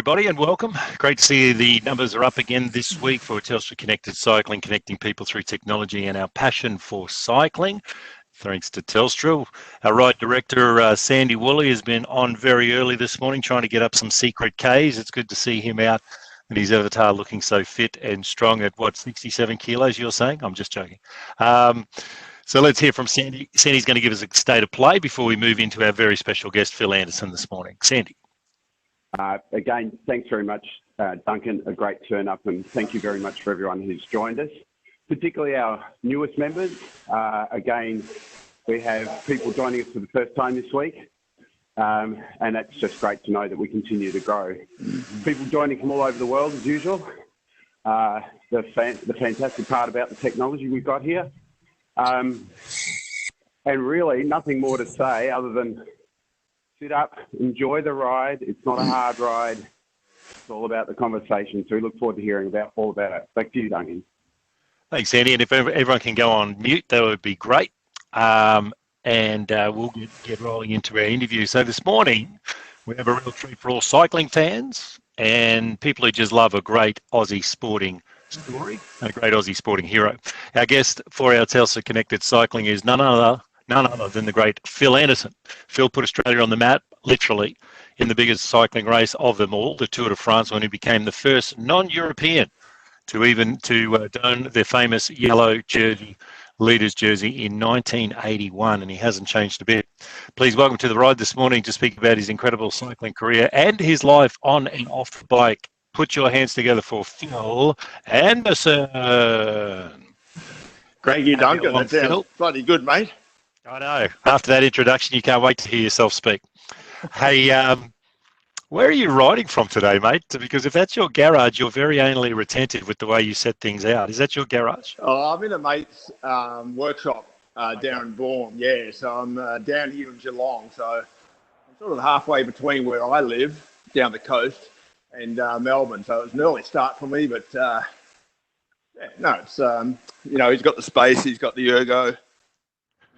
everybody, and welcome. Great to see the numbers are up again this week for Telstra Connected Cycling, connecting people through technology and our passion for cycling. Thanks to Telstra. Our ride director, Sandy Woolley, has been on very early this morning trying to get up some secret Ks. It's good to see him out and his avatar looking so fit and strong at, what, 67 kilos, you're saying? I'm just joking. So let's hear from Sandy. Sandy's going to give us a state of play before we move into our very special guest, Phil Anderson, this morning. Sandy. Again, thanks very much, Duncan. A great turn up, and thank you very much for everyone who's joined us, particularly our newest members. Again, we have people joining us for the first time this week, and that's just great to know that we continue to grow. People joining from all over the world, as usual. The fantastic part about the technology we've got here. And really, nothing more to say other than sit up, enjoy the ride. It's not a hard ride. It's all about the conversation. So we look forward to hearing all about it. Back to you, Duncan. Thanks, Andy. And if everyone can go on mute, that would be great. And we'll get rolling into our interview. So this morning, we have a real treat for all cycling fans and people who just love a great Aussie sporting story and a great Aussie sporting hero. Our guest for our Telstra Connected Cycling is none other than the great Phil Anderson. Phil put Australia on the map, literally, in the biggest cycling race of them all, the Tour de France, when he became the first non-European to don their famous yellow jersey, leader's jersey, in 1981, and he hasn't changed a bit. Please welcome to the ride this morning to speak about his incredible cycling career and his life on and off the bike. Put your hands together for Phil Anderson. Thank you, Duncan. That sounds bloody good, mate. I know. After that introduction, you can't wait to hear yourself speak. Hey, where are you riding from today, mate? Because if that's your garage, you're very anally retentive with the way you set things out. Is that your garage? Oh, I'm in a mate's workshop down in Bourne. Yeah, so I'm down here in Geelong. So I'm sort of halfway between where I live, down the coast, and Melbourne. So it's an early start for me, but it's he's got the space, he's got the ergo.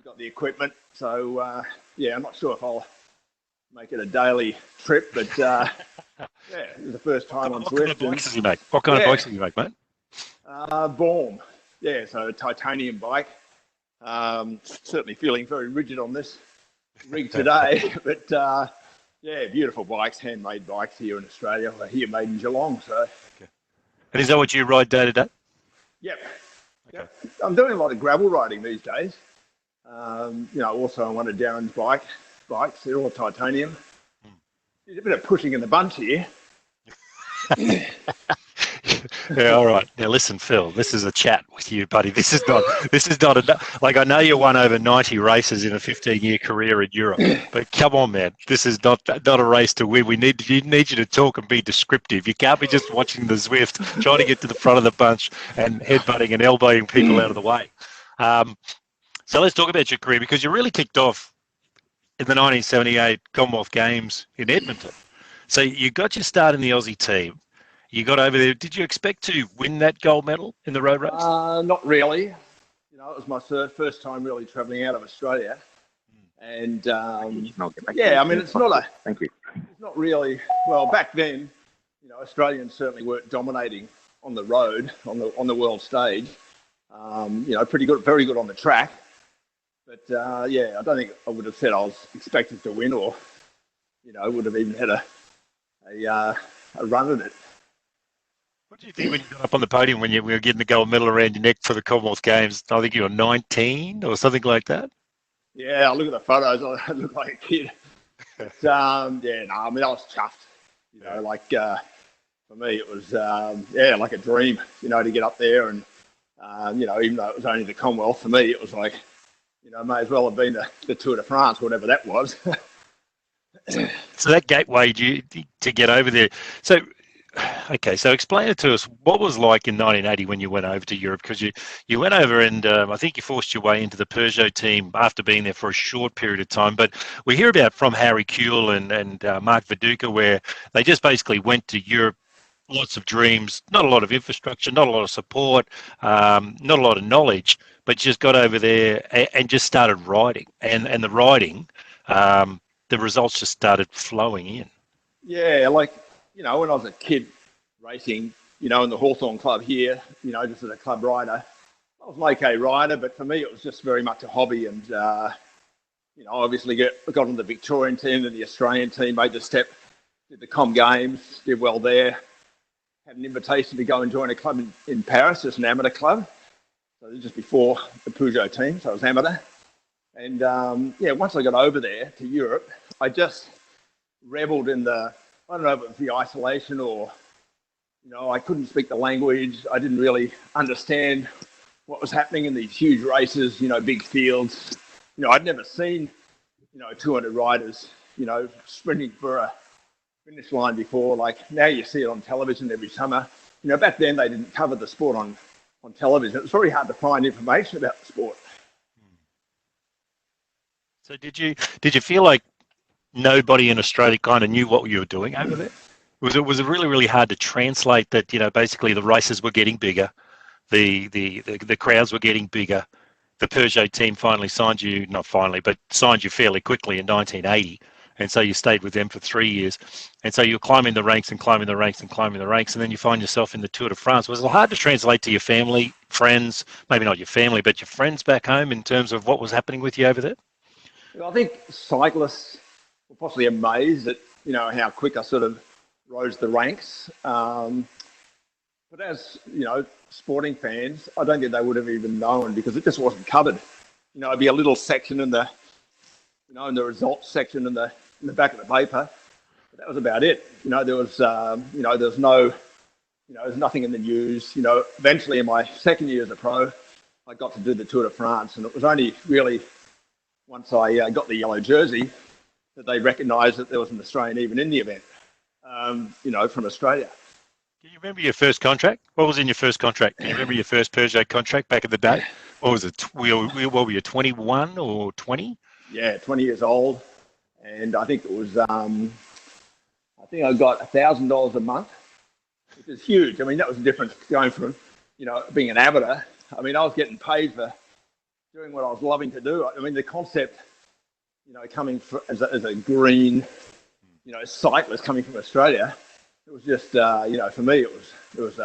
Got the equipment, so I'm not sure if I'll make it a daily trip, but it was the first time on Zwift. What kind of bikes does he make? What kind of bikes does he make, mate? Bourne, so a titanium bike. Certainly feeling very rigid on this rig today, but beautiful bikes, handmade bikes here in Australia. Here made in Geelong, so. Okay. And is that what you ride day to day? Yep. Okay. Yep. I'm doing a lot of gravel riding these days. Also on one of Darren's bikes, they're all titanium. There's a bit of pushing in the bunch here. Yeah, all right. Now listen, Phil, this is a chat with you, buddy. This is not like, I know you won over 90 races in a 15-year career in Europe, but come on, man, this is not a race to win. We need you to talk and be descriptive. You can't be just watching the Zwift, trying to get to the front of the bunch and headbutting and elbowing people out of the way. So let's talk about your career, because you really kicked off in the 1978 Commonwealth Games in Edmonton. So you got your start in the Aussie team. You got over there. Did you expect to win that gold medal in the road race? Not really. It was my first time really travelling out of Australia. And it's not Thank you. It's not really, well, back then, Australians certainly weren't dominating on the road, on the world stage. Pretty good, very good on the track. But I don't think I would have said I was expected to win, or would have even had a run at it. What do you think when you got up on the podium when you were getting the gold medal around your neck for the Commonwealth Games? I think you were 19 or something like that. Yeah, I look at the photos. I look like a kid. But, I was chuffed. For me, it was like a dream. To get up there and even though it was only the Commonwealth, for me it was like. May as well have been the Tour de France, whatever that was. So that gateway to get over there. So explain it to us. What was like in 1980 when you went over to Europe? Because you went over and I think you forced your way into the Peugeot team after being there for a short period of time. But we hear about from Harry Kuehl and Mark Viduka, where they just basically went to Europe. Lots of dreams, not a lot of infrastructure, not a lot of support, not a lot of knowledge, but just got over there and just started riding. And the riding, the results just started flowing in. Yeah, when I was a kid racing, in the Hawthorn Club here, just as a club rider, I was an okay rider, but for me, it was just very much a hobby. And, obviously got on the Victorian team and the Australian team, made the step, did the Com Games, did well there. Had an invitation to go and join a club in Paris, just an amateur club. So this was just before the Peugeot team, so I was amateur. And, once I got over there to Europe, I just rebelled in I don't know if it was the isolation or, I couldn't speak the language. I didn't really understand what was happening in these huge races, big fields. I'd never seen, 200 riders, sprinting for a finish line before. Like now you see it on television every summer. Back then they didn't cover the sport on television. It was very hard to find information about the sport. So did you feel like nobody in Australia kind of knew what you were doing over there? Was it really, really hard to translate that, basically the races were getting bigger, the crowds were getting bigger, the Peugeot team finally signed you fairly quickly in 1980, and so you stayed with them for 3 years, and so you're climbing the ranks, and then you find yourself in the Tour de France. Was it hard to translate to your family, friends, maybe not your family, but your friends back home in terms of what was happening with you over there? I think cyclists were possibly amazed at, how quick I sort of rose the ranks. But as, sporting fans, I don't think they would have even known because it just wasn't covered. It'd be a little section in the, in the results section in the back of the paper. But that was about it. There was, there was no, there's nothing in the news. Eventually in my second year as a pro, I got to do the Tour de France, and it was only really once I got the yellow jersey that they recognised that there was an Australian even in the event, from Australia. Can you remember your first contract? What was in your first contract? Can you remember your first Peugeot contract back in the day? What was it? What were you, 21 or 20? Yeah, 20 years old. And I think it was, I think I got $1,000 a month, which is huge. I mean, that was the difference going from, being an amateur. I mean, I was getting paid for doing what I was loving to do. I mean, the concept, coming as a green, cyclist coming from Australia, it was just, for me, it was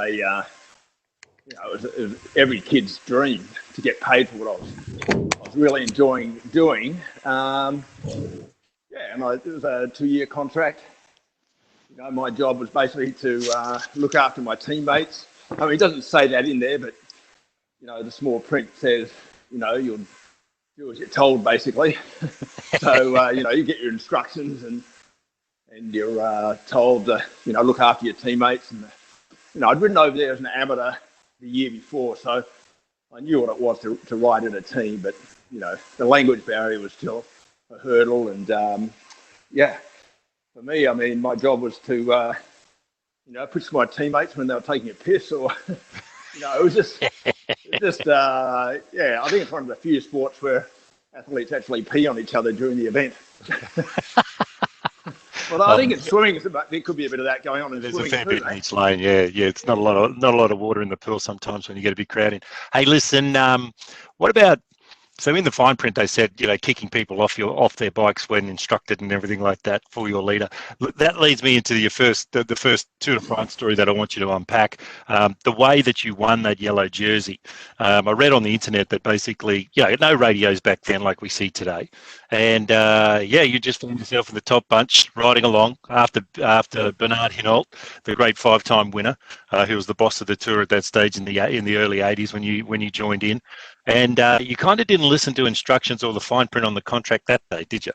every kid's dream to get paid for what I was really enjoying doing. And it was a 2-year contract. My job was basically to look after my teammates. I mean, it doesn't say that in there, but, the small print says, you'll do as you're told, basically. So, you get your instructions and you're told to, look after your teammates. And, I'd ridden over there as an amateur the year before, so I knew what it was to ride in a team, but, the language barrier was still a hurdle. And, for me, I mean, my job was to, push my teammates when they were taking a piss or, it was just, I think it's one of the few sports where athletes actually pee on each other during the event. Well, I think in swimming, there could be a bit of that going on. There's a fair bit in each lane, yeah. It's not a lot of water in the pool sometimes when you get a big crowd in. Hey, listen, what about? So in the fine print, they said, kicking people off their bikes when instructed and everything like that for your leader. That leads me into the first Tour de France story that I want you to unpack. The way that you won that yellow jersey. I read on the internet that basically, no radios back then like we see today. And you just found yourself in the top bunch riding along after Bernard Hinault, the great 5-time winner, who was the boss of the tour at that stage in the early 80s when you joined in. And you kind of didn't listen to instructions or the fine print on the contract that day, did you?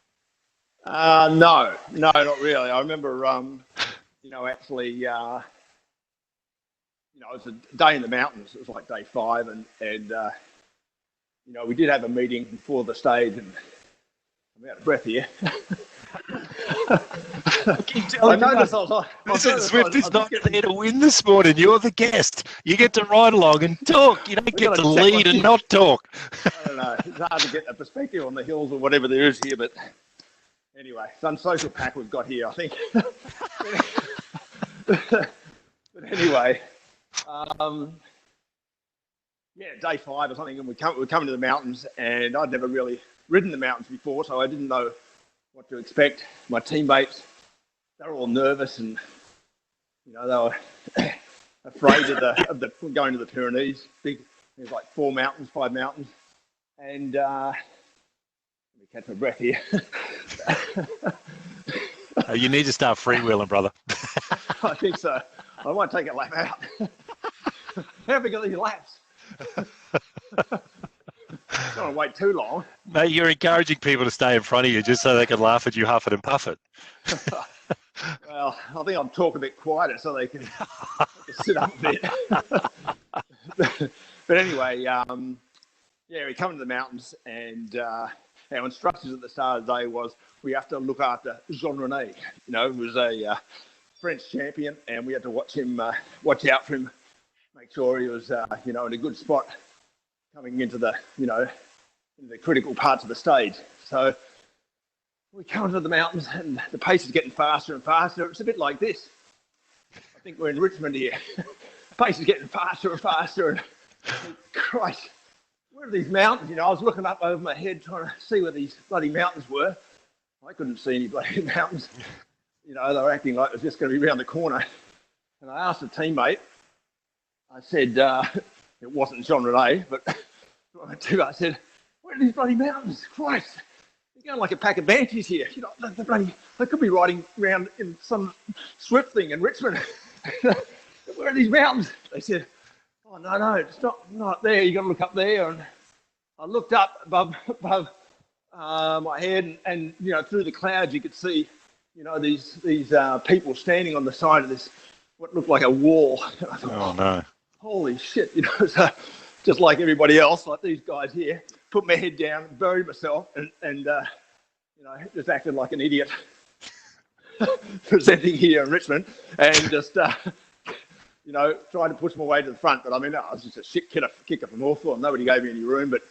No, not really. I remember, actually, it was a day in the mountains. It was like day 5, and we did have a meeting before the stage, and I'm out of breath here. I noticed Zwift is not there to win this morning. You're the guest. You get to ride along and talk. You don't get to lead and not talk. I don't know. It's hard to get a perspective on the hills or whatever there is here, but anyway, some social pack we've got here, I think. But anyway, day 5 or something, and we're coming to the mountains, and I'd never really ridden the mountains before, so I didn't know what to expect. My teammates, they were all nervous, and You know, they were afraid of the going to the Pyrenees. Big, there's like 5 mountains, and let me catch my breath here. You need to start freewheeling, brother. I think so. I might take a lap out. How have we got these laps? Don't want to wait too long. Mate, you're encouraging people to stay in front of you just so they can laugh at you, huff it and puff it. Well, I think I'll talk a bit quieter so they can sit up a bit. But anyway, we come to the mountains, and our instructions at the start of the day was we have to look after Jean Rene. You know, he was a French champion, and we had to watch out for him, make sure he was, in a good spot coming into the, into the critical parts of the stage. So we come to the mountains, and the pace is getting faster and faster. It's a bit like this. I think we're in Richmond here. The pace is getting faster and faster, and Christ, where are these mountains? You know, I was looking up over my head trying to see where these bloody mountains were. I couldn't see any bloody mountains. You know, they were acting like it was just going to be around the corner. And I asked a teammate, I said, it wasn't Jean Rene, but I said, where are these bloody mountains? Christ, you're going like a pack of banshees here. You know, they could be riding around in some Zwift thing in Richmond. Where are these mountains? They said, oh, no, it's not there. You got to look up there. And I looked up above my head, and through the clouds you could see, these people standing on the side of this what looked like a wall. And I thought, oh no, holy shit! So just like everybody else, like these guys here, put my head down, buried myself, and just acted like an idiot presenting here in Richmond, and just tried to push my way to the front. But I mean, I was just a shit kicker from Hawthorn. Nobody gave me any room, but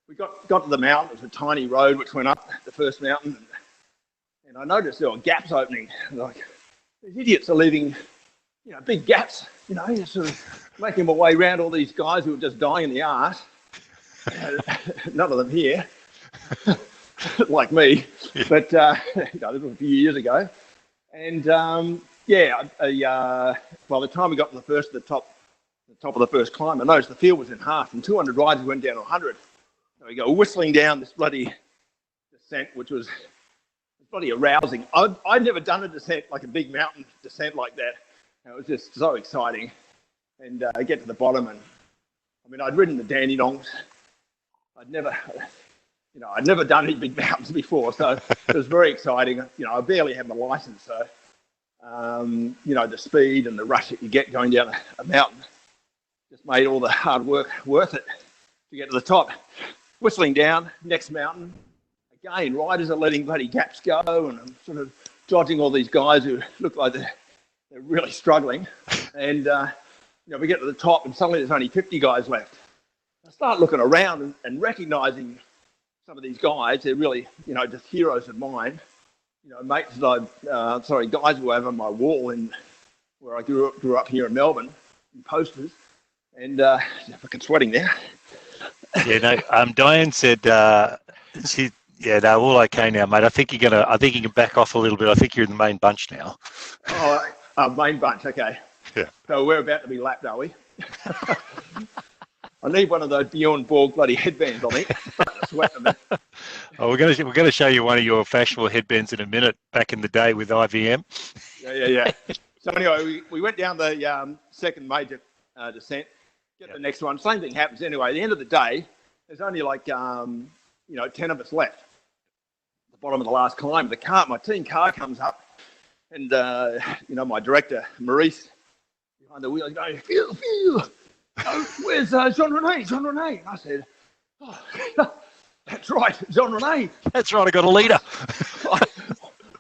we got to the mountain. It was a tiny road which went up the first mountain, and I noticed there were gaps opening. Like, these idiots are leaving, big gaps. Just sort of making my way around all these guys who were just dying in the arse. None of them here, like me. But this was a few years ago, and by the time we got to the top of the first climb, I noticed the field was in half, and 200 riders went down to 100. So we go whistling down this bloody descent, which was bloody arousing. I'd never done a descent, like a big mountain descent like that. And it was just so exciting. And I get to the bottom, and I mean, I'd ridden the Dandenongs. I'd never done any big mountains before, so it was very exciting. I barely had my license, so the speed and the rush that you get going down a mountain just made all the hard work worth it to get to the top. Whistling down, next mountain. Again, riders are letting bloody gaps go, and I'm sort of dodging all these guys who look like they're really struggling. And, we get to the top, and suddenly there's only 50 guys left. I start looking around and recognising some of these guys. They're really, just heroes of mine. Mates that guys who were over my wall where I grew up here in Melbourne, in posters. And fucking sweating there. Yeah, no. Diane said all okay now, mate. I think you can back off a little bit. I think you're in the main bunch now. Oh, main bunch, okay. Yeah. So we're about to be lapped, are we? I need one of those Bjorn Borg bloody headbands, I think. Sweat a bit. Oh, we're going to show you one of your fashionable headbands in a minute. Back in the day with IVM. Yeah. So anyway, we went down the second major descent. Get the next one. Same thing happens anyway. At the end of the day, there's only like 10 of us left. At the bottom of the last climb, my team car comes up, and my director Maurice behind the wheel is going, Phil. Oh, where's Jean Rene? And I said, oh, that's right, Jean Rene. That's right, I got a leader.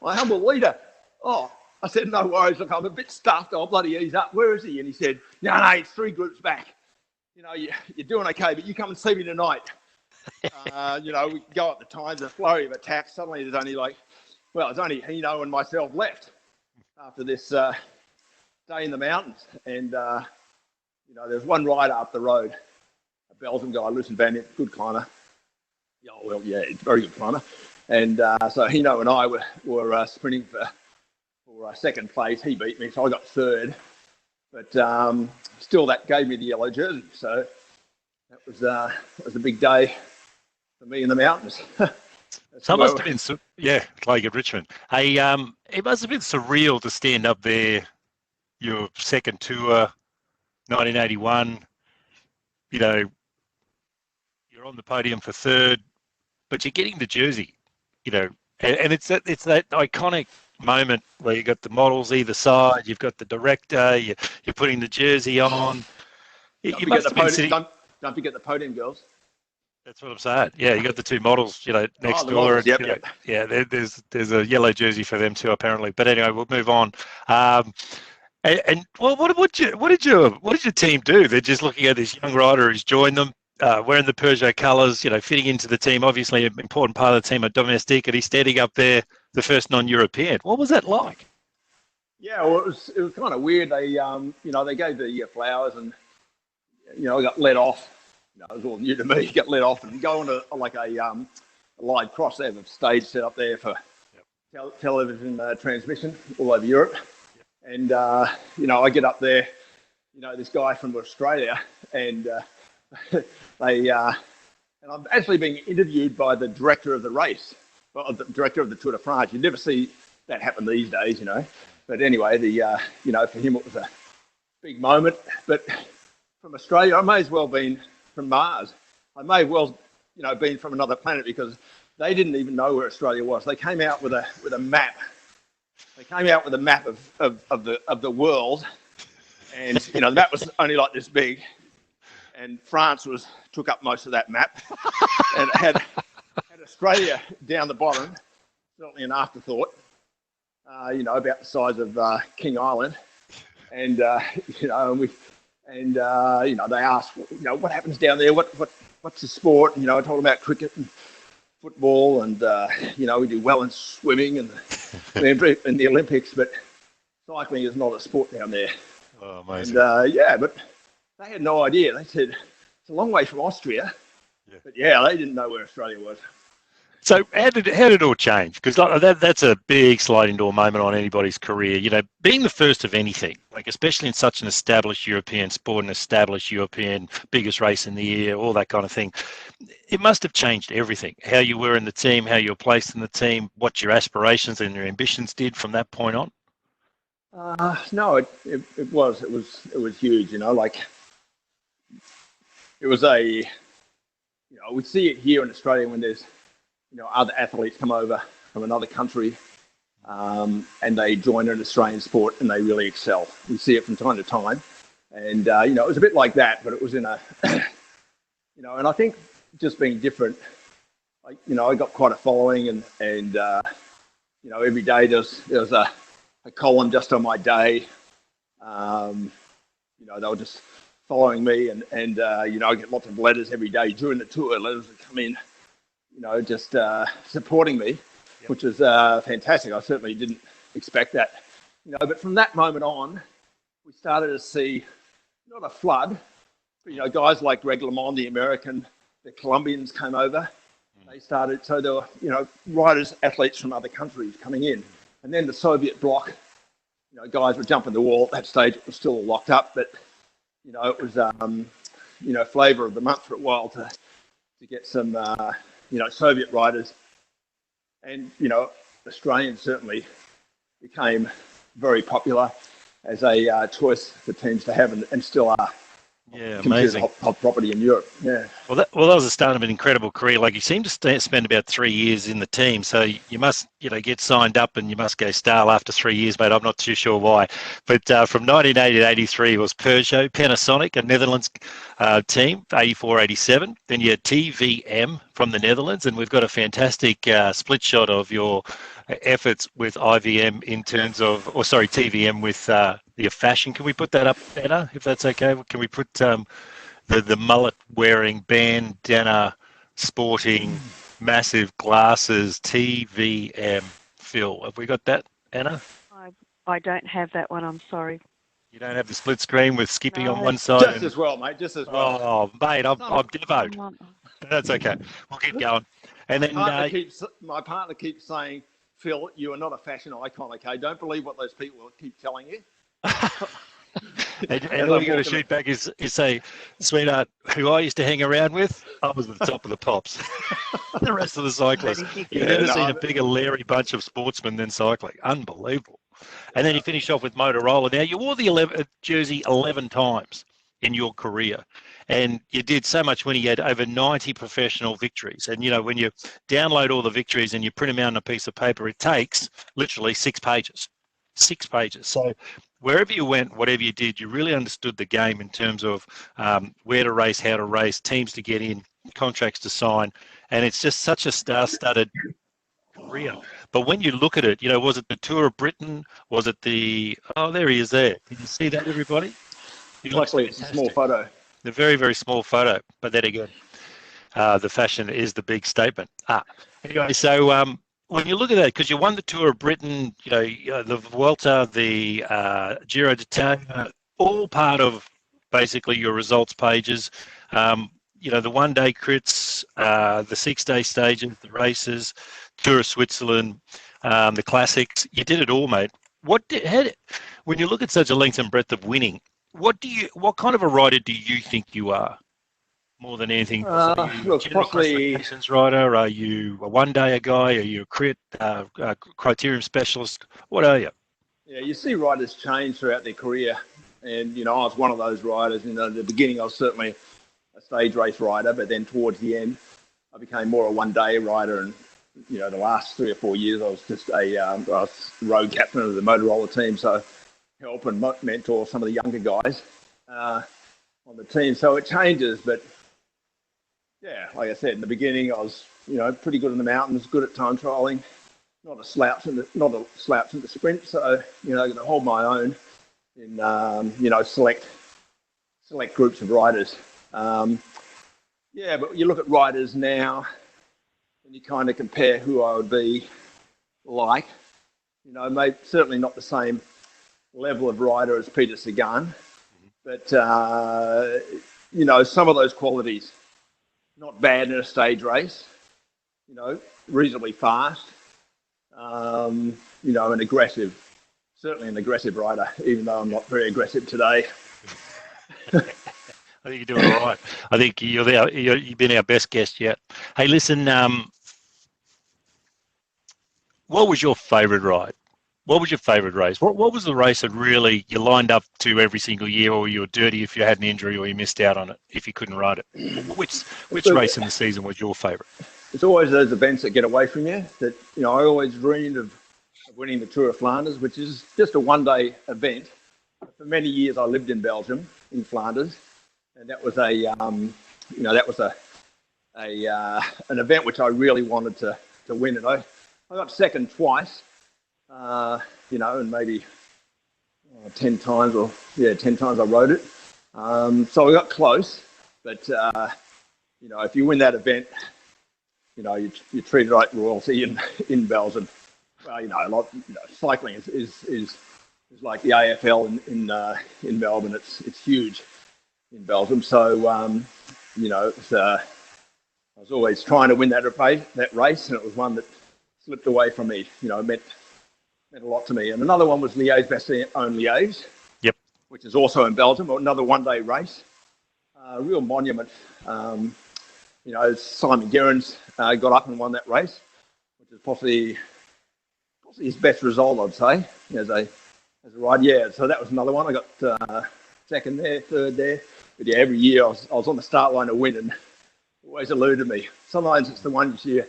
My humble leader. Oh, I said, no worries, look, I'm a bit stuffed, I'll bloody ease up. Where is he? And he said, no, it's 3 groups back. You're doing okay, but you come and see me tonight. We go up the times, a flurry of attacks. Suddenly there's only there's only Hino and myself left after this day in the mountains. And, there's one rider up the road, a Belgian guy, Lucien Van Imp, good climber. Very good climber. And so Hino and I were sprinting for for second place. He beat me, so I got third. But still, that gave me the yellow jersey. So that was a big day for me in the mountains. So it must have been, like at Richmond. Hey, it must have been surreal to stand up there, your second tour, 1981. You know, you're on the podium for third, but you're getting the jersey. You know, and it's that iconic moment where you got the models either side, you've got the director, you're putting the jersey on. Don't forget the podium girls. That's what I'm saying. Yeah, you got the two models, next door. Models, yep. Yeah, there's a yellow jersey for them too, apparently. But anyway, we'll move on. What did your team do? They're just looking at this young rider who's joined them, wearing the Peugeot colours, fitting into the team. Obviously, an important part of the team, a domestic, and he's standing up there, the first non-European. What was that like? Yeah, well, it was kind of weird. They they gave the flowers, and I got let off. It was all new to me. Get let off and go on a live cross. They have a stage set up there for television transmission all over Europe. And, I get up there, this guy from Australia, and and I'm actually being interviewed by the director of the race, the director of the Tour de France. You never see that happen these days, But anyway, for him it was a big moment. But from Australia, I may as well been from Mars. I may have well, been from another planet, because they didn't even know where Australia was. They came out with a map. They came out with a map of the world, and the map was only like this big, and France took up most of that map, and it had Australia down the bottom, certainly an afterthought. About the size of King Island, and they asked, what happens down there? What's the sport? I told them about cricket and football, and we do well in swimming and in the Olympics, but cycling is not a sport down there. Oh, amazing. And but they had no idea. They said it's a long way from Austria, but they didn't know where Australia was. So how did it all change? Because that's a big sliding door moment on anybody's career. Being the first of anything, especially in such an established European sport, an established European biggest race in the year, all that kind of thing. It must have changed everything. How you were in the team, how you were placed in the team, what your aspirations and your ambitions did from that point on. No, it was huge. It was we see it here in Australia when there's other athletes come over from another country, and they join an Australian sport and they really excel. We see it from time to time, and it was a bit like that, but it was in a, and I think just being different. I got quite a following, and every day there was a column just on my day. They were just following me, and I get lots of letters every day during the tour. Letters that come in. Just supporting me, which is fantastic. I certainly didn't expect that. But from that moment on, we started to see not a flood, but guys like Greg LeMond, the American, the Colombians came over. They started, so there were riders, athletes from other countries coming in, and then the Soviet bloc. Guys were jumping the wall. At that stage, it was still locked up, but it was flavour of the month for a while to get some. Soviet riders, and Australians certainly became very popular as a choice for teams to have, and still are. Yeah, amazing. Hot property in Europe. Yeah. Well, that was the start of an incredible career. You seem to spend about 3 years in the team, so you must, get signed up, and you must go stale after 3 years, mate. I'm not too sure why, but from 1980 to 83 it was Peugeot, Panasonic, a Netherlands team, 84, 87. Then you had TVM from the Netherlands, and we've got a fantastic split shot of your efforts with IVM in terms of, TVM with your fashion. Can we put that up better, if that's okay? Can we put the mullet-wearing, bandana sporting, massive glasses, TVM Phil? Have we got that, Anna? I don't have that one, I'm sorry. You don't have the split screen with Skippy on one side? Just as well, mate, just as well. Oh, mate, I'm devoted. That's okay. We'll keep going. And then my partner keeps saying, Phil, you are not a fashion icon, okay? Don't believe what those people keep telling you. And all you got to shoot back is say, sweetheart, who I used to hang around with, I was at the top of the pops. The rest of the cyclists, you've never seen a bigger, leery bunch of sportsmen than cycling. Unbelievable. And then you finish off with Motorola. Now, you wore the jersey 11 times in your career, and you did so much when you had over 90 professional victories. And, you know, when you download all the victories and you print them out on a piece of paper, it takes literally 6 pages. 6 pages. So wherever you went, whatever you did, you really understood the game in terms of where to race, how to race, teams to get in, contracts to sign. And it's just such a star-studded career. But when you look at it, you know, was it the Tour of Britain? Was it the, oh, there he is there. Did you see that, everybody? Luckily, it's a small photo. A very, very small photo. But then again, the fashion is the big statement. Anyway, so when you look at that, because you won the Tour of Britain, you know, the Vuelta, the Giro d'Italia, all part of basically your results pages. You know, the one-day crits, the 6-day stages, the races, Tour of Switzerland, the classics. You did it all, mate. When you look at such a length and breadth of winning, what kind of a rider do you think you are? More than anything, are you look, possibly rider? Are you a one-day guy? Are you a crit, criterium specialist? What are you? Yeah, you see riders change throughout their career, and you know, I was one of those riders. You know, at the beginning, I was certainly a stage race rider, but then towards the end, I became more a one-day rider. And you know, the last 3 or 4 years, I was just I was road captain of the Motorola team, so help and mentor some of the younger guys on the team. So it changes, but yeah, like I said in the beginning, I was, you know, pretty good in the mountains, good at time trialing, not a slouch in the sprint. So you know, going to hold my own in you know, select groups of riders. Yeah, but you look at riders now, and you kind of compare who I would be like. You know, maybe certainly not the same level of rider as Peter Sagan, but you know, some of those qualities. Not bad in a stage race, you know, reasonably fast, you know, and aggressive. Certainly an aggressive rider, even though I'm not very aggressive today. I think you're doing all right. I think you've been our best guest yet. Hey, listen, what was your favourite ride? What was your favourite race? What was the race that really you lined up to every single year, or you were dirty if you had an injury, or you missed out on it if you couldn't ride it? Which race in the season was your favourite? It's always those events that get away from you. That, you know, I always dreamed of winning the Tour of Flanders, which is just a one-day event. For many years, I lived in Belgium, in Flanders, and that was you know, that was an event which I really wanted to win, and I got second twice. You know, and maybe 10 times I rode it. So I got close, but you know, if you win that event, you know, you're treated like royalty in Belgium. Well, you know, cycling is like the AFL in Melbourne. It's huge in Belgium. So you know, I was always trying to win that race, and it was one that slipped away from me. You know, it meant a lot to me. And another one was Liège-Bastogne-Liège, yep, which is also in Belgium, another one-day race. A real monument. You know, Simon Gerrans got up and won that race, which is possibly his best result, I'd say, as a ride. Yeah, so that was another one. I got second there, third there. But yeah, every year I was on the start line to win, and always eluded me. Sometimes it's the ones you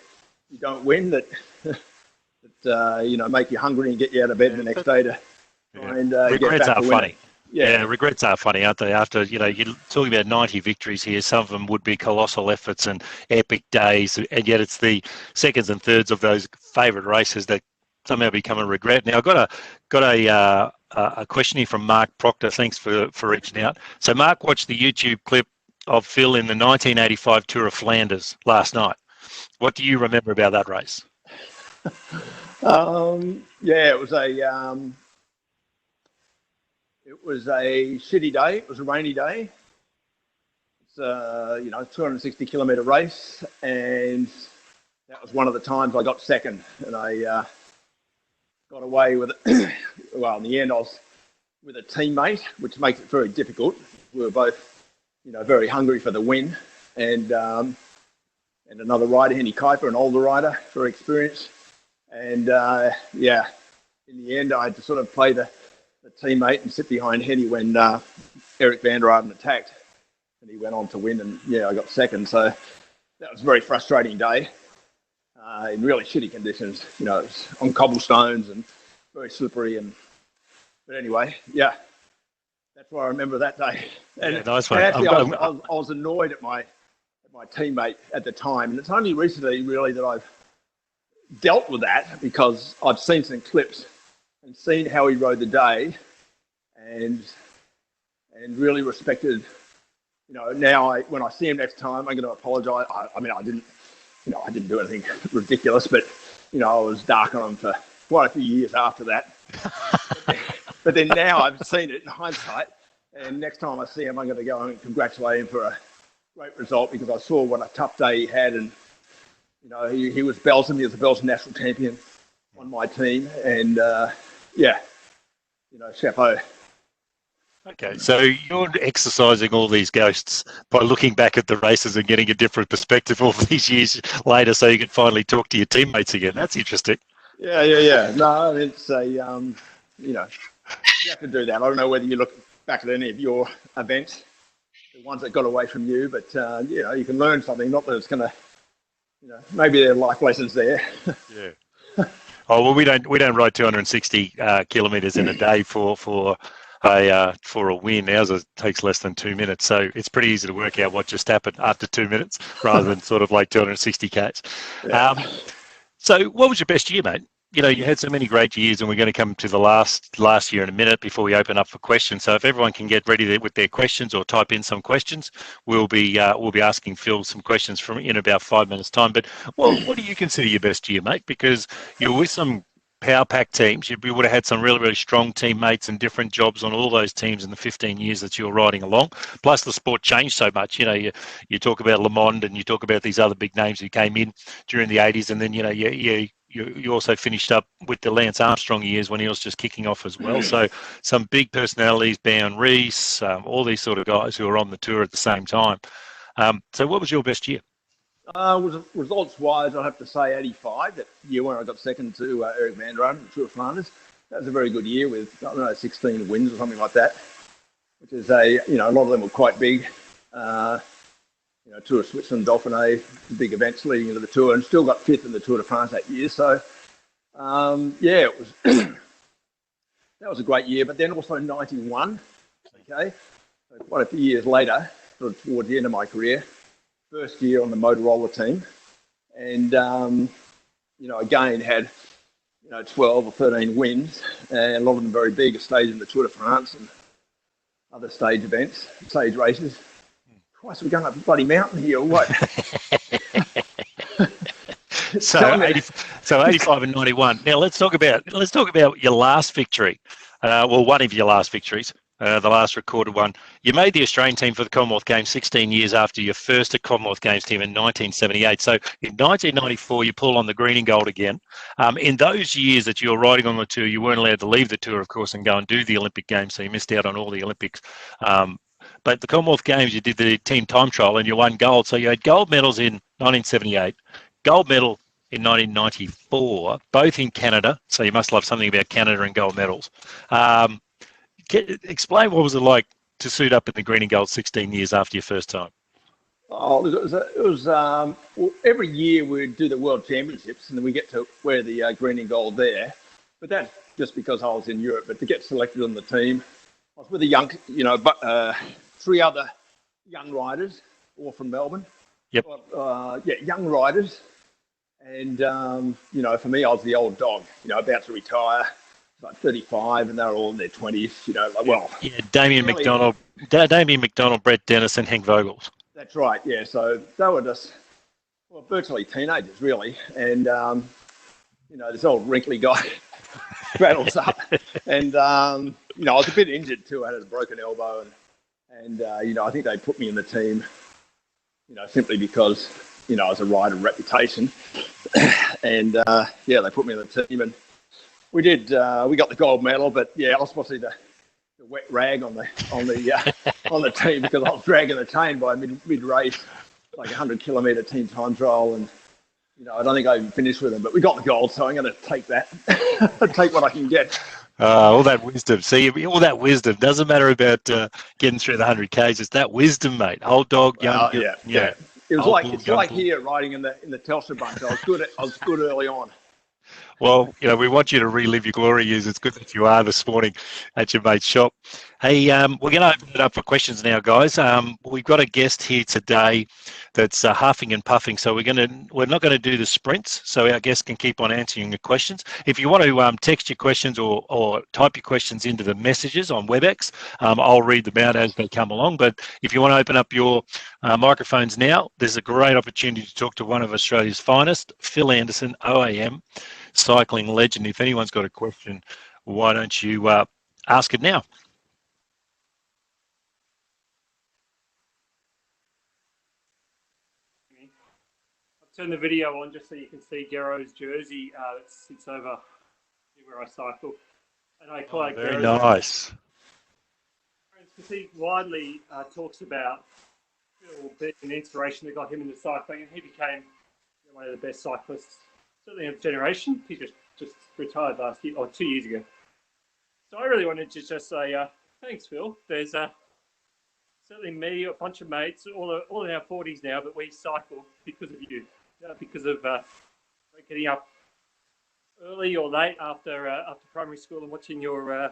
don't win that you know, make you hungry and get you out of bed the next day to try and regrets get back are to funny. Yeah, regrets are funny, aren't they? After, you know, you're talking about 90 victories here, some of them would be colossal efforts and epic days, and yet it's the seconds and thirds of those favourite races that somehow become a regret. Now, I've got a question here from Mark Proctor. Thanks for reaching out. So Mark watched the YouTube clip of Phil in the 1985 Tour of Flanders last night. What do you remember about that race? Yeah, it was a shitty day. It was a rainy day. It's you know, 260-kilometre race, and that was one of the times I got second. And I got away with it. Well, in the end, I was with a teammate, which makes it very difficult. We were both, very hungry for the win, and another rider, Henny Kuiper, an older rider, very experienced, and in the end, I had to sort of play the teammate and sit behind Henny when Eric van der Arden attacked, and he went on to win, and I got second. So that was a very frustrating day in really shitty conditions. It was on cobblestones and very slippery. But anyway, that's why I remember that day. And, nice one. Actually, I was annoyed at my teammate at the time, and it's only recently really that I've dealt with that, because I've seen some clips and seen how he rode the day, and really respected. Now when I see him next time, I'm going to apologise. I didn't do anything ridiculous, but I was dark on him for quite a few years after that. But then now I've seen it in hindsight, and next time I see him, I'm going to go and congratulate him for a great result, because I saw what a tough day he had, and he was Belgium. He was the Belgian national champion on my team, and chapeau. Okay, so you're exercising all these ghosts by looking back at the races and getting a different perspective all these years later, so you can finally talk to your teammates again. That's interesting. Yeah. No, it's a you have to do that. I don't know whether you look back at any of your events, the ones that got away from you, but you can learn something. Not that it's going to, maybe there are life lessons there. Yeah. Oh well, we don't ride 260 kilometres in a day for a win. Ours takes less than 2 minutes, so it's pretty easy to work out what just happened after 2 minutes, rather than sort of like 260 k's. Yeah. So, what was your best year, mate? You had so many great years, and we're going to come to the last year in a minute before we open up for questions. So, if everyone can get ready with their questions or type in some questions, we'll be asking Phil some questions from in about 5 minutes' time. But what do you consider your best year, mate? Because you're with some power pack teams. You would have had some really, really strong teammates and different jobs on all those teams in the 15 years that you were riding along. Plus, the sport changed so much. You talk about Le Monde, and you talk about these other big names who came in during the 80s, and then you also finished up with the Lance Armstrong years when he was just kicking off as well. So some big personalities, Bowen Rees, all these sort of guys who were on the tour at the same time. So what was your best year? Results-wise, I'd have to say 85, that year when I got second to Eric van der Arden in the Tour of Flanders. That was a very good year with, 16 wins or something like that, which is a lot of them were quite big. Tour of Switzerland, Dauphiné, big events leading into the Tour, and still got fifth in the Tour de France that year. So, it was that was a great year. But then also 91, okay, so quite a few years later, sort of towards the end of my career, first year on the Motorola team, and again had 12 or 13 wins, and a lot of them very big, stage in the Tour de France and other stage events, stage races. Christ, we're going up a bloody mountain here, or what? So 85 and 91. Now let's talk about your last victory. One of your last victories, the last recorded one. You made the Australian team for the Commonwealth Games 16 years after your first at Commonwealth Games team in 1978. So in 1994, you pull on the green and gold again. In those years that you were riding on the tour, you weren't allowed to leave the tour, of course, and go and do the Olympic Games. So you missed out on all the Olympics. But the Commonwealth Games, you did the team time trial and you won gold. So you had gold medals in 1978, gold medal in 1994, both in Canada. So you must love something about Canada and gold medals. Explain what was it like to suit up in the green and gold 16 years after your first time? Oh, it was every year we'd do the World Championships, and then we get to wear the green and gold there. But that's just because I was in Europe. But to get selected on the team, I was with a young, three other young riders, all from Melbourne. Yep. Young riders. And, for me, I was the old dog, about to retire, like 35, and they were all in their 20s, Yeah, Damien McDonald, Brett Dennis, and Henk Vogels. That's right, yeah. So they were just, virtually teenagers, really. And, this old wrinkly guy rattles up. And, I was a bit injured too. I had a broken elbow. And I think they put me in the team, simply because, I was a rider of reputation. And, they put me in the team. And We did. We got the gold medal, but yeah, I was possibly the wet rag on the on the team because I was dragging the chain by mid race, like 100-kilometre team time trial, and I don't think I even finished with them. But we got the gold, so I'm going to take that, take what I can get. All that wisdom. See, all that wisdom doesn't matter about getting through the 100 Ks. It's that wisdom, mate. Old dog, young. Yeah. It was it's like here riding in the Telstra bunch. I was good early on. Well, we want you to relive your glory years. It's good that you are this morning at your mate's shop. Hey, we're going to open it up for questions now, guys. We've got a guest here today that's huffing and puffing, so we're not going to do the sprints, so our guest can keep on answering the questions. If you want to text your questions or type your questions into the messages on Webex, I'll read them out as they come along. But if you want to open up your microphones now, there's a great opportunity to talk to one of Australia's finest, Phil Anderson, OAM, cycling legend. If anyone's got a question, why don't you ask it now? I'll turn the video on just so you can see Gero's jersey that sits over where I cycle. And I quite very nice. Because he widely talks about Phil being an inspiration that got him into cycling, and he became one of the best cyclists, certainly of generation. He just retired last year, or 2 years ago. So I really wanted to just say thanks, Phil. There's certainly me, a bunch of mates, all in our 40s now, but we cycle because of you, because of getting up early or late after primary school and watching your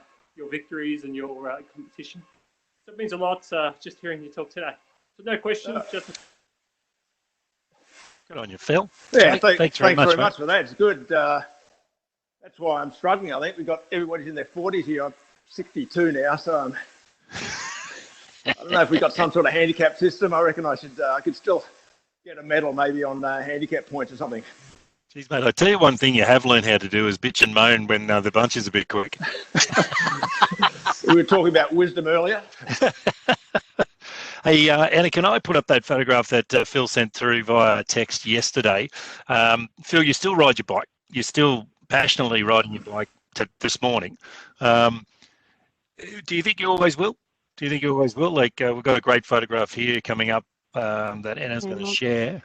victories and your competition. So it means a lot just hearing you talk today. So no questions, just. Good on you, Phil. Yeah, thanks very much for that. It's good. That's why I'm struggling. I think we've got everybody's in their 40s here. I'm 62 now, so I don't know if we've got some sort of handicap system. I reckon I could still get a medal maybe on handicap points or something. Jeez, mate, I tell you one thing you have learned how to do is bitch and moan when the bunch is a bit quick. We were talking about wisdom earlier. Hey, Anna, can I put up that photograph that Phil sent through via text yesterday? Phil, you still ride your bike. You're still passionately riding your bike this morning. Do you think you always will? Like, we've got a great photograph here coming up that Anna's going to share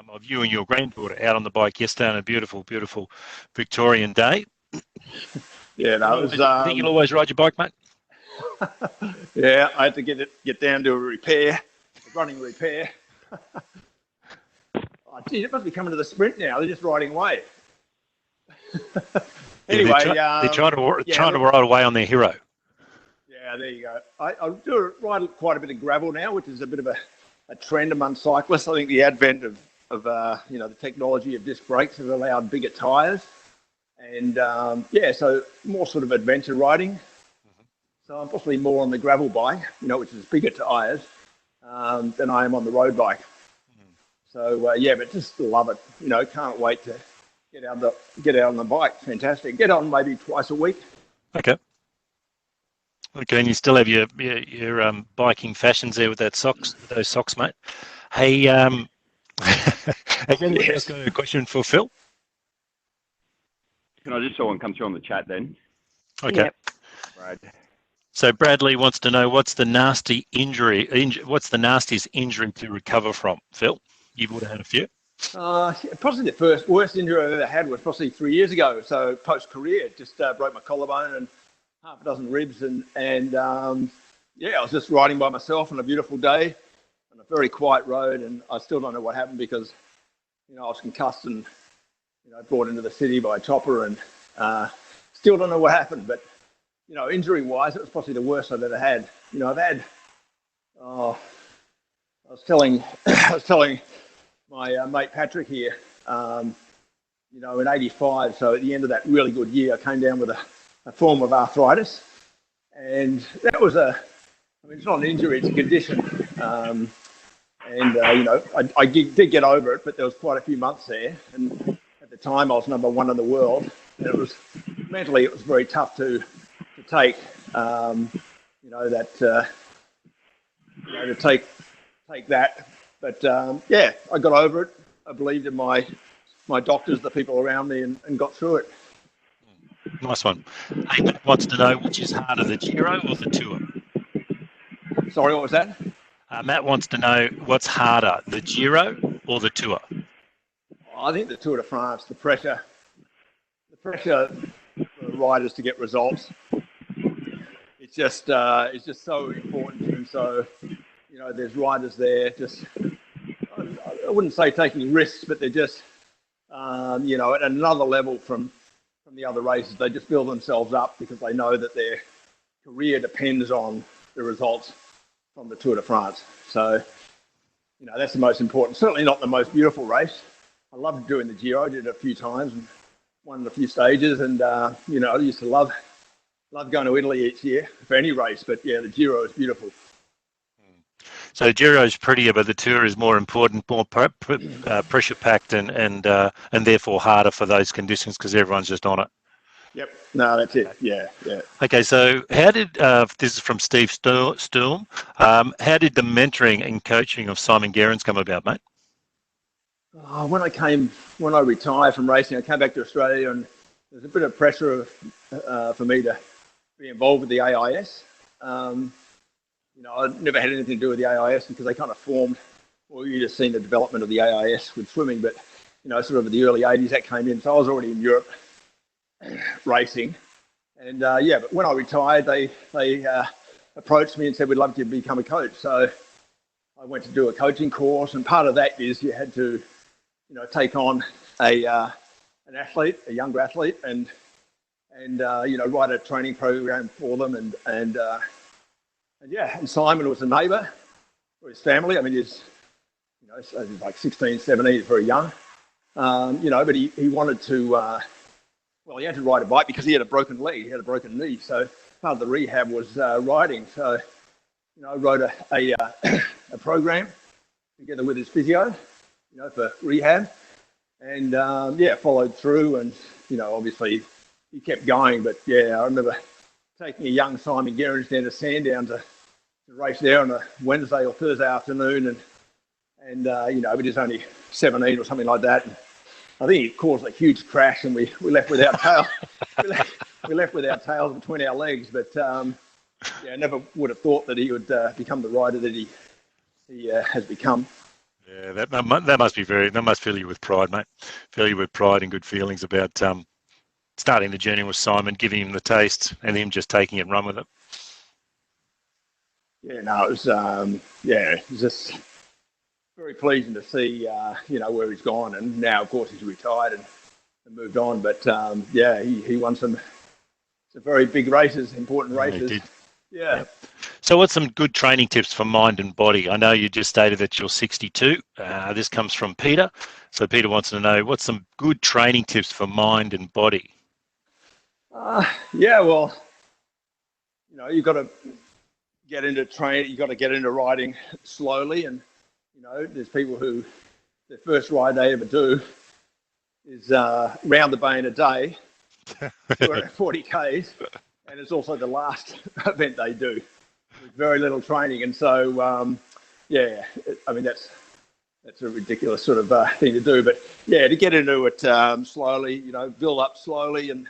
of you and your granddaughter out on the bike yesterday on a beautiful, beautiful Victorian day. Yeah, no, it was. Do you think you'll always ride your bike, mate? Yeah, I had to get down to a running repair. Oh, gee, it must be coming to the sprint now. They're just riding away. Anyway, they're trying to ride away on their hero. Yeah, there you go. I do ride quite a bit of gravel now, which is a bit of a trend among cyclists. I think the advent of the technology of disc brakes has allowed bigger tyres, and so more sort of adventure riding. So I'm possibly more on the gravel bike, which is bigger tyres, than I am on the road bike. So but just love it. Can't wait to get out on the bike. Fantastic. Get on maybe twice a week. Okay, and you still have your biking fashions there with those socks, mate. Hey, has anyone else got a question for Phil? Can I just saw one come through on the chat then? Okay. Yep. Right. So Bradley wants to know what's the nastiest injury to recover from, Phil? You would have had a few. Probably the worst injury I've ever had was probably 3 years ago. So post-career, just broke my collarbone and half a dozen ribs. And I was just riding by myself on a beautiful day on a very quiet road. And I still don't know what happened because, I was concussed and, brought into the city by a chopper and still don't know what happened. But, injury-wise, it was probably the worst I've ever had. I've had, I was telling my mate Patrick here, in '85, so at the end of that really good year, I came down with a form of arthritis. And that was it's not an injury, it's a condition. I did get over it, but there was quite a few months there. And at the time, I was number one in the world. And it was very tough to take, to take that. But I got over it. I believed in my doctors, the people around me, and got through it. Nice one. Hey, Matt wants to know which is harder, the Giro or the Tour? Sorry, what was that? Matt wants to know what's harder, the Giro or the Tour? I think the Tour de France, the pressure for riders to get results. It's just so important. And so, there's riders there just, I wouldn't say taking risks, but they're just, at another level from the other races. They just build themselves up because they know that their career depends on the results from the Tour de France. So, that's the most important. Certainly not the most beautiful race. I loved doing the Giro. I did it a few times and won a few stages. And, I used to love going to Italy each year for any race. But, yeah, the Giro is beautiful. So Giro is prettier, but the Tour is more important, more pressure-packed and therefore harder for those conditions because everyone's just on it. Yep. No, that's it. Yeah. Okay, so how did, this is from Steve Sturm, how did the mentoring and coaching of Simon Gerrans come about, mate? When I retired from racing, I came back to Australia and there's a bit of pressure for me to be involved with the AIS. I'd never had anything to do with the AIS because they kind of formed, well, you just seen the development of the AIS with swimming, but, sort of in the early 80s that came in. So I was already in Europe racing. And, but when I retired, they approached me and said, we'd love you to become a coach. So I went to do a coaching course. And part of that is you had to, take on an athlete, a younger athlete, and write a training program for them. And Simon was a neighbour for his family. I mean, he's like 16, 17, he's very young. But he wanted to, he had to ride a bike because he had a broken leg, he had a broken knee. So part of the rehab was riding. So, I wrote a program together with his physio, for rehab. And, followed through and, obviously he kept going. But, I remember taking a young Simon Gerrans down to Sandown to race there on a Wednesday or Thursday afternoon, and but he's only 17 or something like that. And I think it caused a huge crash, and we left with our tail. we left with our tails between our legs. But I never would have thought that he would become the rider that he has become. Yeah, that must fill you with pride, mate. Fill you with pride and good feelings about starting the journey with Simon, giving him the taste, and him just taking it and run with it. Yeah, no, it was it was just very pleasing to see where he's gone, and now of course he's retired and moved on. But he won some very big races, important races. He did. Yeah. So what's some good training tips for mind and body? I know you just stated that you're 62. This comes from Peter. So Peter wants to know what's some good training tips for mind and body? You've got to get into training. You've got to get into riding slowly, and there's people who their first ride they ever do is round the Bay in a day, 40 Ks, and it's also the last event they do with very little training. And so, that's a ridiculous sort of thing to do. But to get into it slowly, build up slowly, and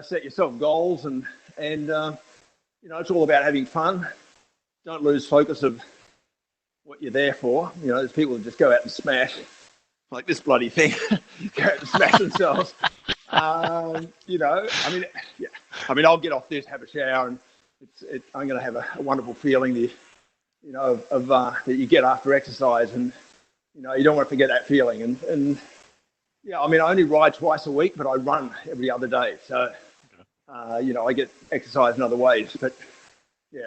set yourself goals, and it's all about having fun. Don't lose focus of what you're there for. There's people who just go out and smash, like this bloody thing, go out and smash themselves. I'll get off this, have a shower, and I'm going to have a wonderful feeling that you get after exercise, and you don't want to forget that feeling. And I only ride twice a week, but I run every other day. So I get exercise in other ways, but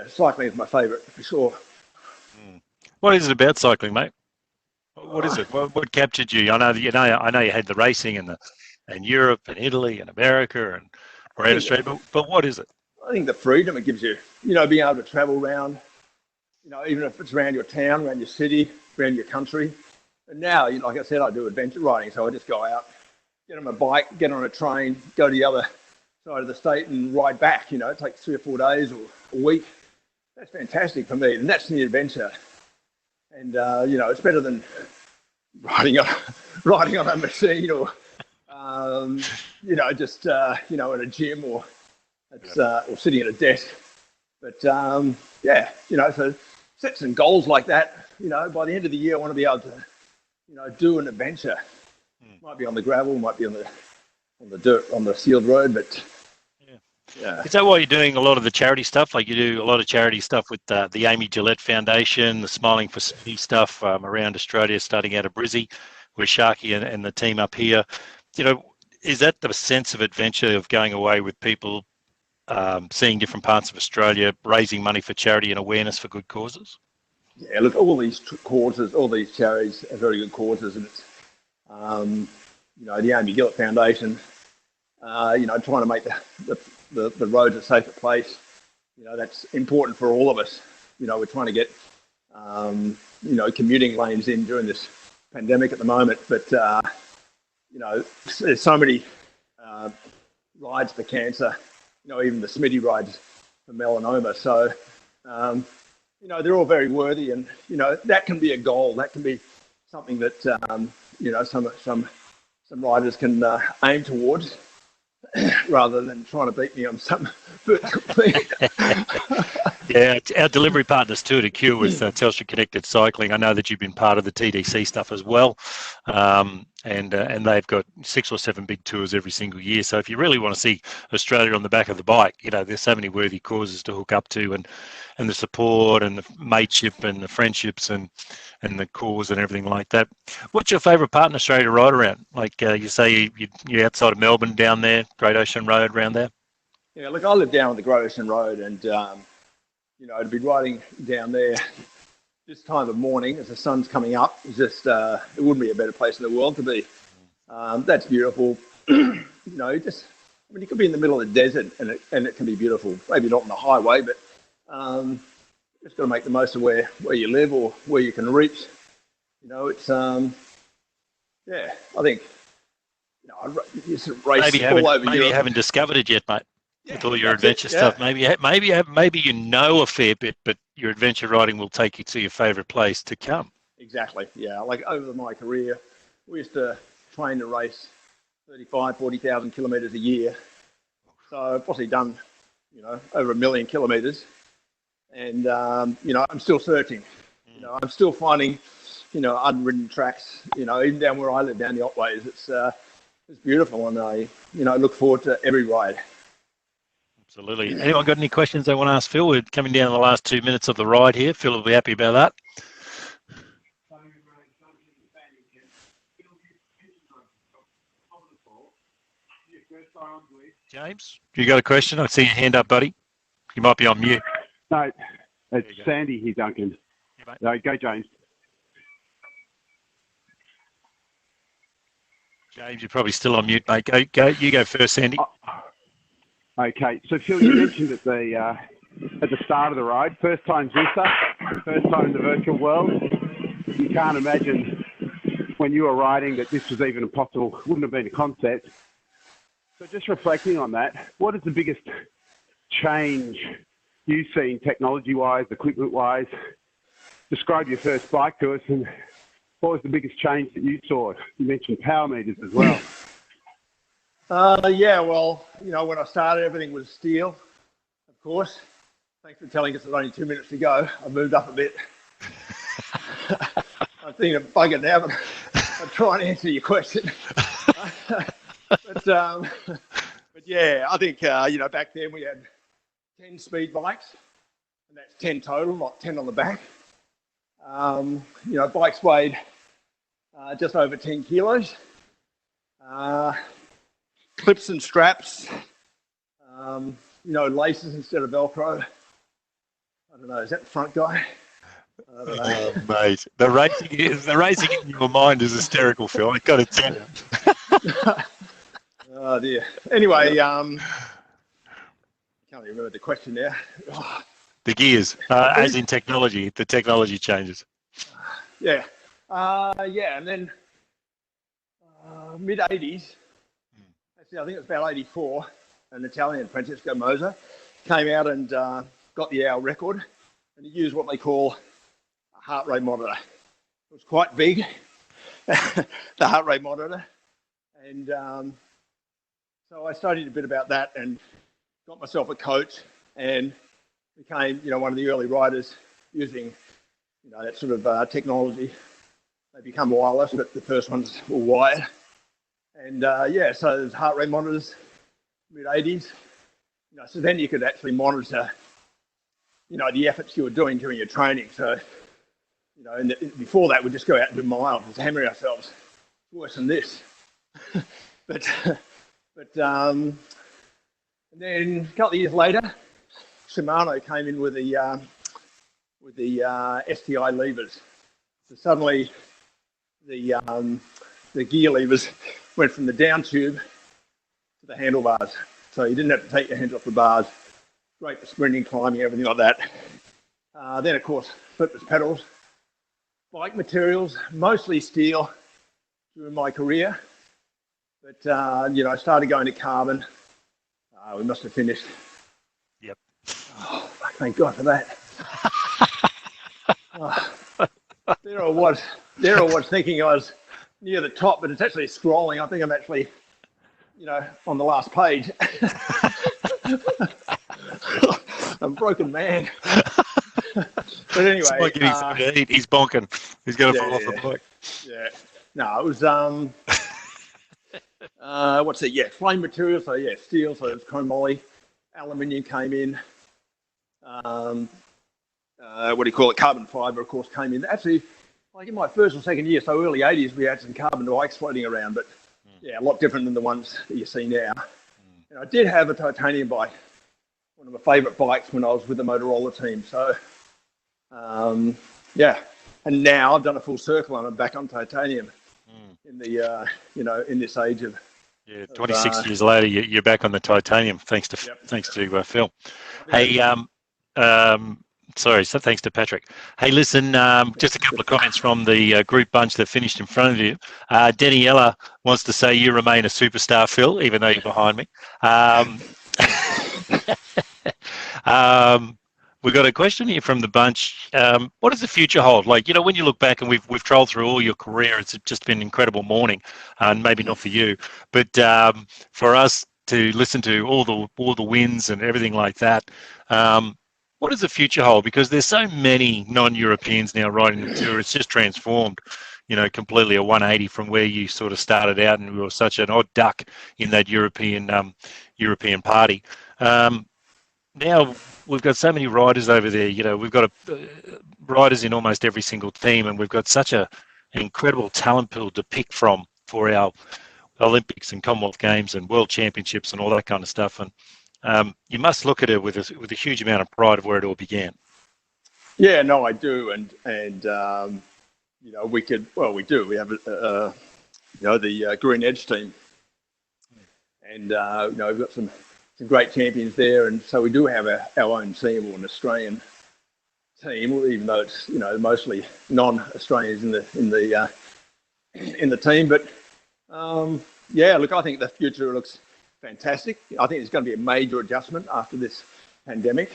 cycling is my favourite for sure. What is it about cycling, mate? What is it? What captured you? I know you had the racing and Europe and Italy and America and around Australia, but what is it? I think the freedom it gives you, being able to travel around, even if it's around your town, around your city, around your country. And now, like I said, I do adventure riding, so I just go out, get on a bike, get on a train, go to the other side of the state and ride back. It takes 3 or 4 days or a week. That's fantastic for me, and that's the adventure. And it's better than riding on a machine or Just in a gym or sitting at a desk. But so set some goals like that. By the end of the year, I want to be able to, do an adventure. Might be on the gravel, might be on the dirt, on the sealed road, but. Yeah. Is that why you're doing a lot of the charity stuff? Like you do a lot of charity stuff with the Amy Gillette Foundation, the Smiling for City stuff around Australia, starting out of Brizzy, where Sharky and the team up here. Is that the sense of adventure of going away with people, seeing different parts of Australia, raising money for charity and awareness for good causes? Yeah, look, all these causes, all these charities are very good causes, and it's, the Amy Gillette Foundation, trying to make the roads a safer place. That's important for all of us. We're trying to get, commuting lanes in during this pandemic at the moment, but, there's so many rides for cancer, even the Smitty rides for melanoma. So, they're all very worthy, and, that can be a goal. That can be something that, some riders can aim towards, rather than trying to beat me on some virtual thing. Yeah, our delivery partners too at Q with Telstra Connected Cycling. I know that you've been part of the TDC stuff as well, and they've got 6 or 7 big tours every single year. So if you really want to see Australia on the back of the bike, there's so many worthy causes to hook up to, and the support and the mateship and the friendships and the cause and everything like that. What's your favourite part in Australia to ride around? Like you say, you're outside of Melbourne down there, Great Ocean Road around there? Yeah, look, I live down on the Great Ocean Road, and, to be riding down there this time of morning as the sun's coming up is just, it wouldn't be a better place in the world to be. That's beautiful. You could be in the middle of the desert and it can be beautiful. Maybe not on the highway, but just got to make the most of where you live or where you can reach. It's, I think, you sort of race all over Maybe Europe. you haven't discovered it yet, mate. Yeah, with all your adventure stuff, maybe a fair bit, but your adventure riding will take you to your favourite place to come. Exactly, yeah. Like over my career, we used to train to race 40,000 kilometres a year. So I've possibly done, over 1 million kilometres, and I'm still searching. I'm still finding, unridden tracks. Even down where I live, down the Otways, it's beautiful, and I look forward to every ride. Absolutely. Anyone got any questions they want to ask Phil? We're coming down to the last 2 minutes of the ride here. Phil will be happy about that. James, you got a question? I see your hand up, buddy. You might be on mute. No, it's Sandy here, Duncan. No, go, James. James, you're probably still on mute, mate. Go. You go first, Sandy. Okay, so Phil, you mentioned at the start of the ride, first time Zwift, first time in the virtual world. You can't imagine when you were riding that this was even impossible, wouldn't have been a concept. So just reflecting on that, what is the biggest change you've seen technology-wise, equipment-wise? Describe your first bike to us, and what was the biggest change that you saw? You mentioned power meters as well. When I started, everything was steel, of course. Thanks for telling us there's only 2 minutes to go. I moved up a bit. I'm thinking of bugging now, but I'll try and answer your question. But yeah, I think, back then we had 10 speed bikes, and that's 10 total, not 10 on the back. Bikes weighed just over 10 kilos. Clips and straps, laces instead of Velcro. I don't know, is that the front guy? I don't know. Oh, mate, the racing in your mind is hysterical, Phil. I've got to tell you. Oh dear. Anyway, can't even remember the question now. The gears, as in technology, the technology changes. Yeah, and then mid '80s. Actually, I think it was about '84. An Italian, Francesco Moser, came out and got the hour record, and he used what they call a heart rate monitor. It was quite big, the heart rate monitor, And so I studied a bit about that and got myself a coach and became, one of the early riders using, that sort of technology. They become wireless, but the first ones were wired. And so there's heart rate monitors, mid-80s. So then you could actually monitor, the efforts you were doing during your training. So, before that, we'd just go out and do miles, just hammering ourselves. Worse than this. but and then a couple of years later, Shimano came in with the STI levers. So suddenly, the gear levers went from the down tube to the handlebars. So you didn't have to take your hands off the bars. Great for sprinting, climbing, everything like that. Then, of course, flipless pedals. Bike materials, mostly steel during my career. But, I started going to carbon. We must have finished. Yep. Oh, thank God for that. There I was thinking I was near the top, but it's actually scrolling. I think I'm actually, on the last page. I'm a broken man. But anyway. It's like getting something to eat. He's bonking. He's going to fall off the bike. Yeah. No, it was, what's it? Yeah, flame material. So, steel. So, it was chromoly. Aluminium came in. Carbon fiber, of course, came in. Actually, like in my first or second year, so early 80s, we had some carbon bikes floating around, but a lot different than the ones that you see now. And I did have a titanium bike, one of my favourite bikes when I was with the Motorola team. So, and now I've done a full circle and I'm back on titanium in the, in this age of. Yeah, 26 years later, you're back on the titanium, thanks to Phil. Hey, so thanks to Patrick. Hey, listen, just a couple of comments from the group bunch that finished in front of you. Daniela wants to say you remain a superstar, Phil, even though you're behind me. We've got a question here from the bunch. What does the future hold? Like, when you look back and we've trolled through all your career, it's just been an incredible morning, and maybe not for you, but for us to listen to all the wins and everything like that. What does the future hold? Because there's so many non-Europeans now riding the tour. It's just transformed, completely a 180 from where you sort of started out, and we were such an odd duck in that European party. Now we've got so many riders over there. We've got riders in almost every single team, and we've got such an incredible talent pool to pick from for our Olympics and Commonwealth Games and World Championships and all that kind of stuff. And you must look at it with a huge amount of pride of where it all began. Yeah, no, I do, and we do. We have the Green Edge team, and we've got some great champions there, and so we do have our own team, or an Australian team, even though it's mostly non-Australians in the team. But look, I think the future looks fantastic. I think there's going to be a major adjustment after this pandemic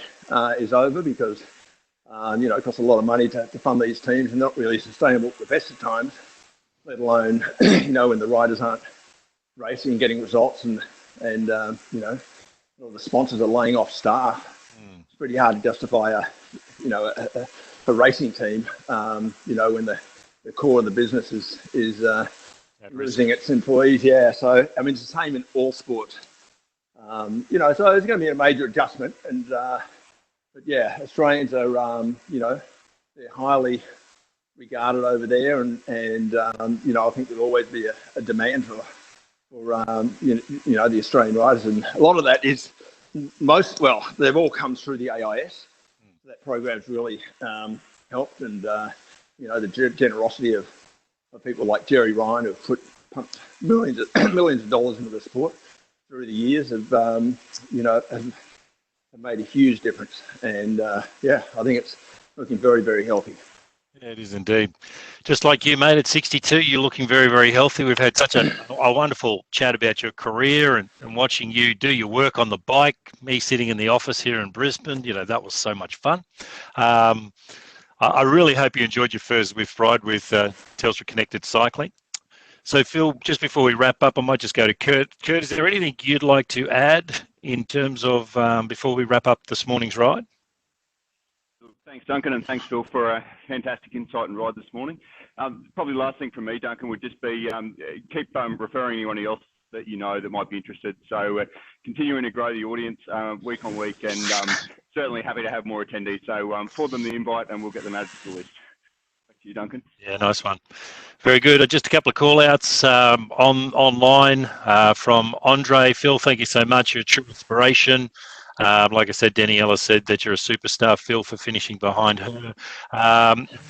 is over, because it costs a lot of money to fund these teams, and not really sustainable at the best of times, let alone when the riders aren't racing and getting results, and all the sponsors are laying off staff. It's pretty hard to justify a racing team when the core of the business is losing its employees. Yeah, so I mean, it's the same in all sports. So there's going to be a major adjustment, and but yeah, Australians are they're highly regarded over there, and I think there'll always be a demand for the Australian riders, and a lot of that is they've all come through the AIS. That program's really helped, and the generosity of people like Jerry Ryan, who've pumped millions of dollars into the sport through the years, have made a huge difference. And I think it's looking very, very healthy. Yeah, it is indeed. Just like you, mate, at 62, you're looking very, very healthy. We've had such a wonderful chat about your career and watching you do your work on the bike, me sitting in the office here in Brisbane. That was so much fun. I really hope you enjoyed your first Zwift ride with Telstra Connected Cycling. So Phil, just before we wrap up, I might just go to Kurt. Kurt, is there anything you'd like to add in terms of before we wrap up this morning's ride? Thanks, Duncan, and thanks, Phil, for a fantastic insight and ride this morning. Probably the last thing from me, Duncan, would just be keep referring anyone else that you know that might be interested. So continuing to grow the audience week on week, and certainly happy to have more attendees. So forward them the invite and we'll get them added to the list. Back to you, Duncan. Yeah, nice one. Very good. Just a couple of call-outs online from Andre. Phil, thank you so much. You're a true inspiration. Like I said, Daniela said that you're a superstar, Phil, for finishing behind her.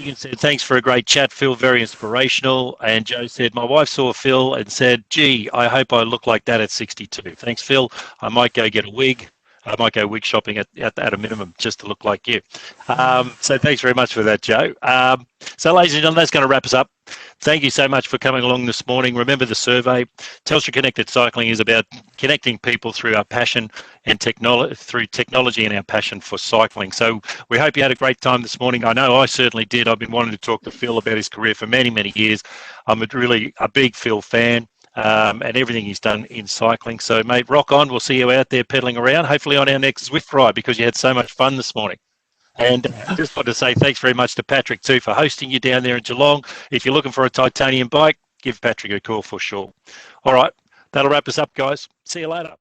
Ian said, thanks for a great chat, Phil, very inspirational. And Joe said, my wife saw Phil and said, gee, I hope I look like that at 62. Thanks, Phil. I might go get a wig. I might go wig shopping at a minimum just to look like you. So thanks very much for that, Joe. So ladies and gentlemen, that's going to wrap us up. Thank you so much for coming along this morning. Remember the survey. Telstra Connected Cycling is about connecting people through our passion and through technology and our passion for cycling. So we hope you had a great time this morning. I know I certainly did. I've been wanting to talk to Phil about his career for many, many years. I'm really a big Phil fan. And everything he's done in cycling. So, mate, rock on. We'll see you out there pedaling around, hopefully on our next Zwift ride, because you had so much fun this morning. And just want to say thanks very much to Patrick, too, for hosting you down there in Geelong. If you're looking for a titanium bike, give Patrick a call for sure. All right, that'll wrap us up, guys. See you later.